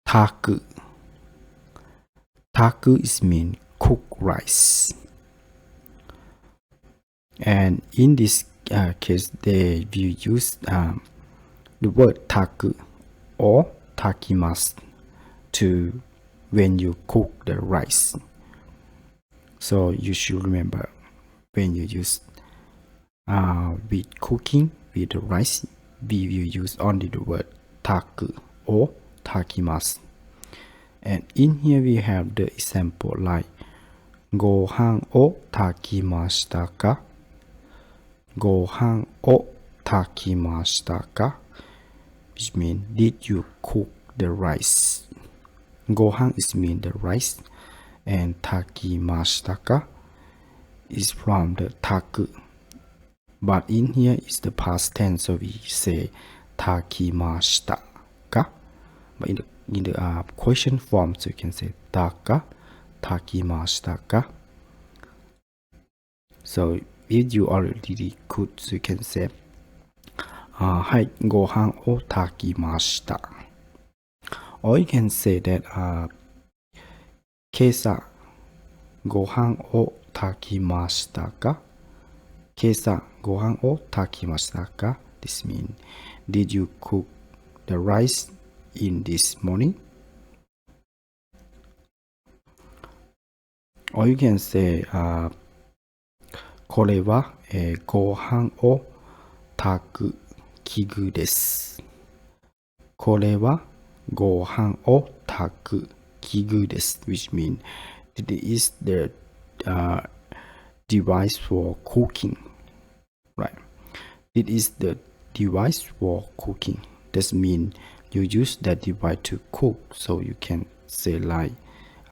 taku. Taku is mean cook rice. And in this case, they will use the word taku or takimasu to when you cook the rice. So you should remember when you use with cooking with the rice, we will use only the word taku or takimasu. And in here we have the example like Gohan o takimashita ka? Gohan o takimashita ka? Which means, did you cook the rice? Gohan is mean the rice, and takimashita ka is from the taku. But in here is the past tense, so we say takimashita ka. But in the question form, so you can say taka, takimashita ka. So if you already could, so you can say hai, gohan o takimashita. Or you can say that kesa gohan o takimashita ka? Kesa gohan o takimashita ka? This means, did you cook the rice in this morning? Or you can say これは、ご飯を炊く器具です。これはご飯を炊く器具です。Which means it is the device for cooking, right? It is the device for cooking. That means you use that device to cook. So you can say like